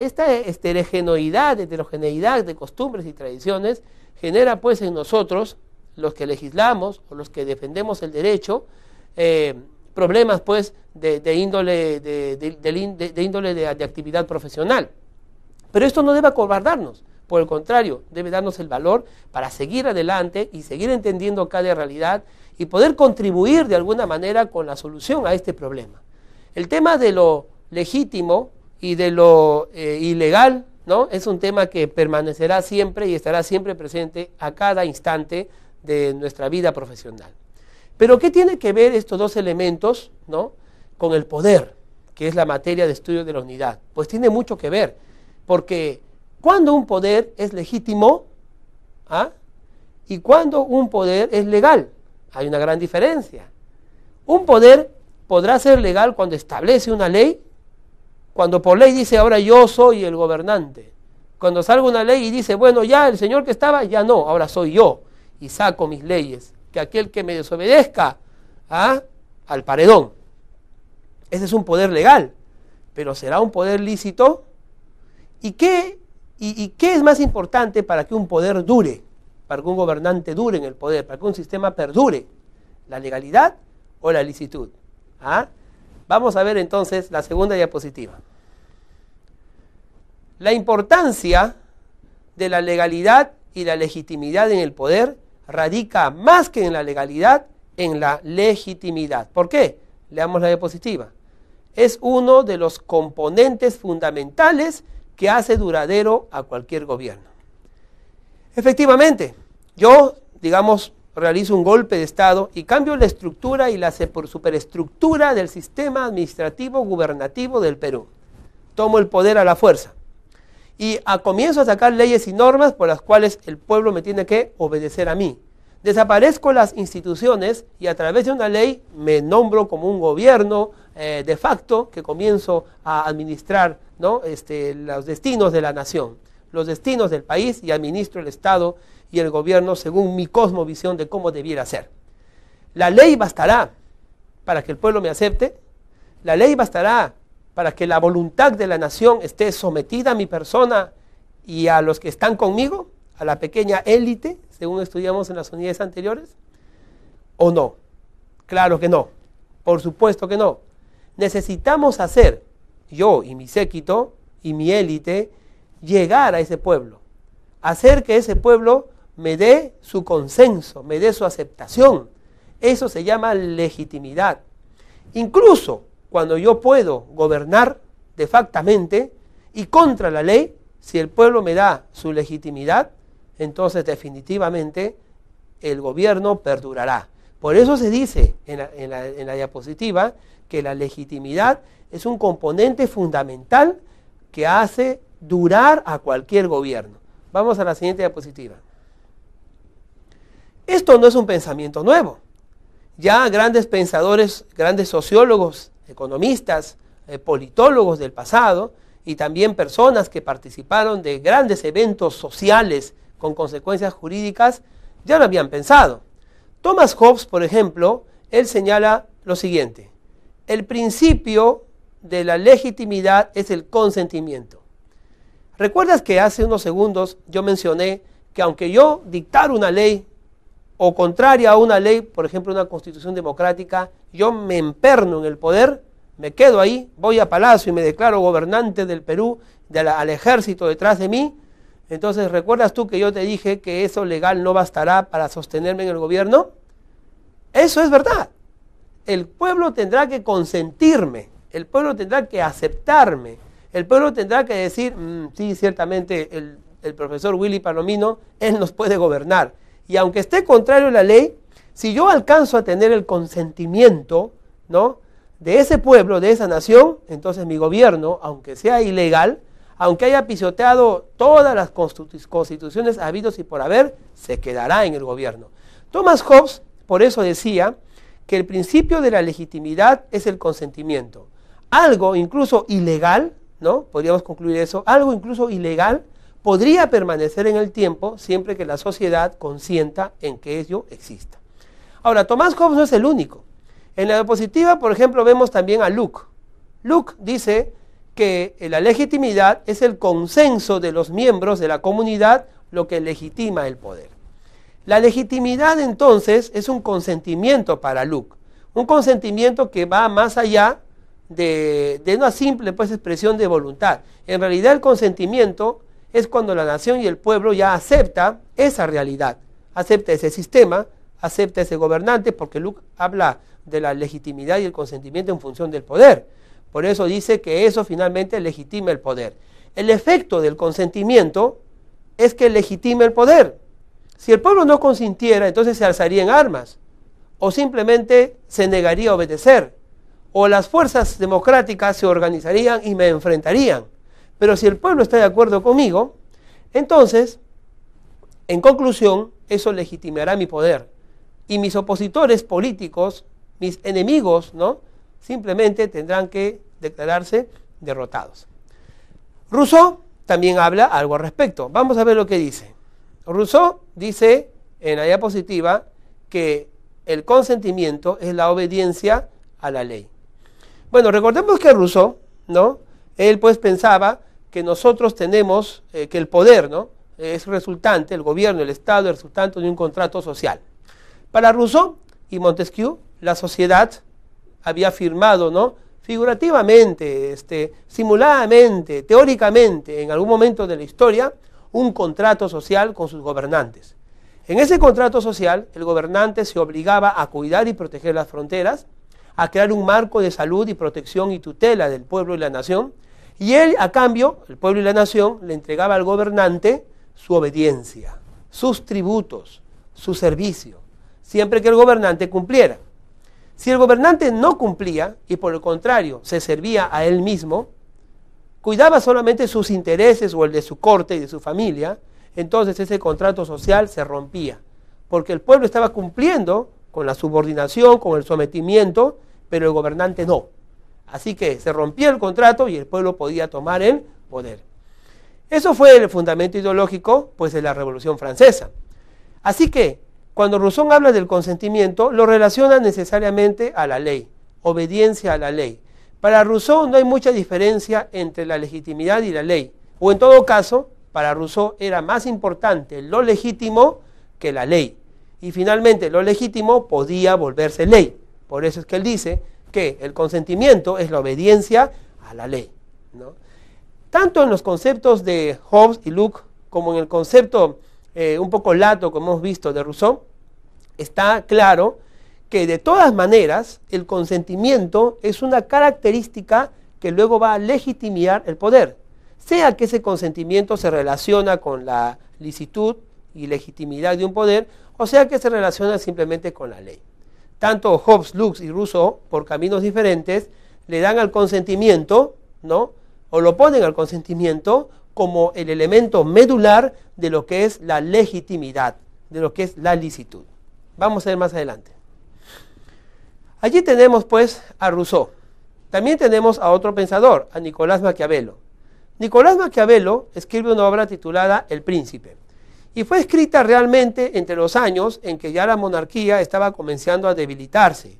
Esta heterogeneidad de costumbres y tradiciones genera pues en nosotros, los que legislamos o los que defendemos el derecho, problemas pues de índole de actividad profesional. Pero esto no debe acobardarnos, por el contrario, debe darnos el valor para seguir adelante y seguir entendiendo cada realidad y poder contribuir de alguna manera con la solución a este problema. El tema de lo legítimo y de lo ilegal, ¿no?, es un tema que permanecerá siempre y estará siempre presente a cada instante de nuestra vida profesional. Pero ¿qué tiene que ver estos dos elementos, ¿no?, con el poder, que es la materia de estudio de la unidad? Pues tiene mucho que ver, porque cuando un poder es legítimo, y cuando un poder es legal, hay una gran diferencia. Un poder podrá ser legal cuando establece una ley, cuando por ley dice ahora yo soy el gobernante. Cuando salga una ley y dice, bueno, ya el señor que estaba, ya no, ahora soy yo y saco mis leyes. Que aquel que me desobedezca, al paredón. Ese es un poder legal, pero ¿será un poder lícito? ¿Y qué es más importante para que un poder dure, para que un gobernante dure en el poder, para que un sistema perdure? ¿La legalidad o la licitud? Vamos a ver entonces la segunda diapositiva. La importancia de la legalidad y la legitimidad en el poder radica más que en la legalidad, en la legitimidad. ¿Por qué? Leamos la diapositiva. Es uno de los componentes fundamentales que hace duradero a cualquier gobierno. Efectivamente, yo, digamos, realizo un golpe de Estado y cambio la estructura y la superestructura del sistema administrativo gubernativo del Perú. Tomo el poder a la fuerza y comienzo a sacar leyes y normas por las cuales el pueblo me tiene que obedecer a mí. Desaparezco las instituciones y a través de una ley me nombro como un gobierno de facto que comienzo a administrar, ¿no?, los destinos de la nación, los destinos del país, y administro el Estado y el gobierno según mi cosmovisión de cómo debiera ser. La ley bastará para que el pueblo me acepte, la ley bastará para que la voluntad de la nación esté sometida a mi persona y a los que están conmigo, a la pequeña élite, según estudiamos en las unidades anteriores, ¿o no? Claro que no, por supuesto que no. Necesitamos hacer, yo y mi séquito y mi élite, llegar a ese pueblo, hacer que ese pueblo me dé su consenso, me dé su aceptación. Eso se llama legitimidad. Incluso cuando yo puedo gobernar de factamente y contra la ley, si el pueblo me da su legitimidad, entonces definitivamente el gobierno perdurará. Por eso se dice en la diapositiva que la legitimidad es un componente fundamental que hace durar a cualquier gobierno. Vamos a la siguiente diapositiva. Esto no es un pensamiento nuevo. Ya grandes pensadores, grandes sociólogos, economistas, politólogos del pasado y también personas que participaron de grandes eventos sociales con consecuencias jurídicas, ya lo habían pensado. Thomas Hobbes, por ejemplo, él señala lo siguiente: el principio de la legitimidad es el consentimiento. ¿Recuerdas que hace unos segundos yo mencioné que aunque yo dictara una ley o contraria a una ley, por ejemplo una constitución democrática, yo me emperno en el poder, me quedo ahí, voy a Palacio y me declaro gobernante del Perú, al ejército detrás de mí? Entonces, ¿recuerdas tú que yo te dije que eso legal no bastará para sostenerme en el gobierno? Eso es verdad. El pueblo tendrá que consentirme, el pueblo tendrá que aceptarme, el pueblo tendrá que decir, sí, ciertamente el profesor Willy Palomino, él nos puede gobernar. Y aunque esté contrario a la ley, si yo alcanzo a tener el consentimiento, ¿no?, de ese pueblo, de esa nación, entonces mi gobierno, aunque sea ilegal, aunque haya pisoteado todas las constituciones habidos y por haber, se quedará en el gobierno. Thomas Hobbes, por eso decía que el principio de la legitimidad es el consentimiento. Algo incluso ilegal, ¿no?, podríamos concluir eso, algo incluso ilegal podría permanecer en el tiempo siempre que la sociedad consienta en que ello exista. Ahora, Thomas Hobbes no es el único. En la diapositiva, por ejemplo, vemos también a Locke. Locke dice que la legitimidad es el consenso de los miembros de la comunidad lo que legitima el poder. La legitimidad entonces es un consentimiento para Luke, un consentimiento que va más allá de una simple pues, expresión de voluntad. En realidad el consentimiento es cuando la nación y el pueblo ya acepta esa realidad, acepta ese sistema, acepta ese gobernante, porque Luke habla de la legitimidad y el consentimiento en función del poder. Por eso dice que eso finalmente legitima el poder. El efecto del consentimiento es que legitima el poder. Si el pueblo no consintiera, entonces se alzaría en armas, o simplemente se negaría a obedecer, o las fuerzas democráticas se organizarían y me enfrentarían. Pero si el pueblo está de acuerdo conmigo, entonces, en conclusión, eso legitimará mi poder. Y mis opositores políticos, mis enemigos, ¿no?, simplemente tendrán que declararse derrotados. Rousseau también habla algo al respecto. Vamos a ver lo que dice. Rousseau dice en la diapositiva que el consentimiento es la obediencia a la ley. Bueno, recordemos que Rousseau, ¿no?, él pues pensaba que nosotros tenemos, que el poder, ¿no?, es resultante, el gobierno, el Estado, es resultante de un contrato social. Para Rousseau y Montesquieu, la sociedad había firmado, ¿no?, figurativamente, simuladamente, teóricamente, en algún momento de la historia, un contrato social con sus gobernantes. En ese contrato social, el gobernante se obligaba a cuidar y proteger las fronteras, a crear un marco de salud y protección y tutela del pueblo y la nación, y él, a cambio, el pueblo y la nación, le entregaba al gobernante su obediencia, sus tributos, su servicio, siempre que el gobernante cumpliera. Si el gobernante no cumplía, y por el contrario, se servía a él mismo, cuidaba solamente sus intereses o el de su corte y de su familia, entonces ese contrato social se rompía, porque el pueblo estaba cumpliendo con la subordinación, con el sometimiento, pero el gobernante no. Así que se rompía el contrato y el pueblo podía tomar el poder. Eso fue el fundamento ideológico pues, de la Revolución Francesa. Así que, cuando Rousseau habla del consentimiento, lo relaciona necesariamente a la ley, obediencia a la ley. Para Rousseau no hay mucha diferencia entre la legitimidad y la ley, o en todo caso, para Rousseau era más importante lo legítimo que la ley. Y finalmente lo legítimo podía volverse ley. Por eso es que él dice que el consentimiento es la obediencia a la ley, ¿no? Tanto en los conceptos de Hobbes y Locke, como en el concepto un poco lato, como hemos visto, de Rousseau, está claro que de todas maneras el consentimiento es una característica que luego va a legitimar el poder, sea que ese consentimiento se relaciona con la licitud y legitimidad de un poder, o sea que se relaciona simplemente con la ley. Tanto Hobbes, Locke y Rousseau, por caminos diferentes, le dan al consentimiento, ¿no?, o lo ponen al consentimiento como el elemento medular de lo que es la legitimidad, de lo que es la licitud. Vamos a ver más adelante. Allí tenemos pues a Rousseau. También tenemos a otro pensador, a Nicolás Maquiavelo. Nicolás Maquiavelo escribe una obra titulada El Príncipe, y fue escrita realmente entre los años en que ya la monarquía estaba comenzando a debilitarse.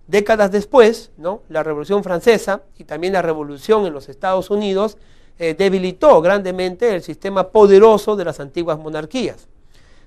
Décadas después, ¿no?, la Revolución Francesa y también la Revolución en los Estados Unidos debilitó grandemente el sistema poderoso de las antiguas monarquías.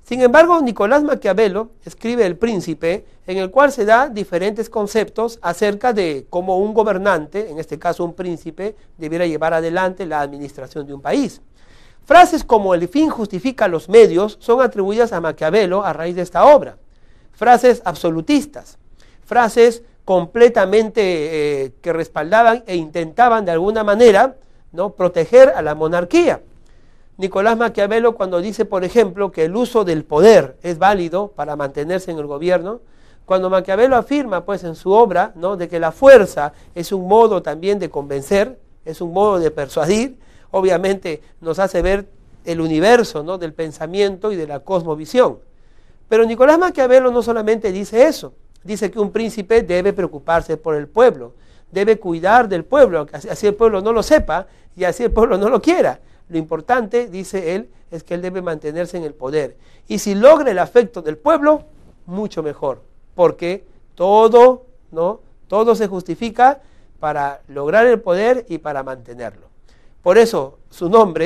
Sin embargo, Nicolás Maquiavelo escribe El Príncipe, en el cual se da diferentes conceptos acerca de cómo un gobernante, en este caso un príncipe, debiera llevar adelante la administración de un país. Frases como el fin justifica los medios son atribuidas a Maquiavelo a raíz de esta obra. Frases absolutistas, frases completamente que respaldaban e intentaban de alguna manera, ¿no?, proteger a la monarquía. Nicolás Maquiavelo, cuando dice, por ejemplo, que el uso del poder es válido para mantenerse en el gobierno, cuando Maquiavelo afirma pues en su obra, ¿no?, de que la fuerza es un modo también de convencer, es un modo de persuadir, obviamente nos hace ver el universo, ¿no?, del pensamiento y de la cosmovisión. Pero Nicolás Maquiavelo no solamente dice eso, dice que un príncipe debe preocuparse por el pueblo, debe cuidar del pueblo, aunque así el pueblo no lo sepa y así el pueblo no lo quiera. Lo importante, dice él, es que él debe mantenerse en el poder. Y si logra el afecto del pueblo, mucho mejor, porque todo, ¿no?, todo se justifica para lograr el poder y para mantenerlo. Por eso su nombre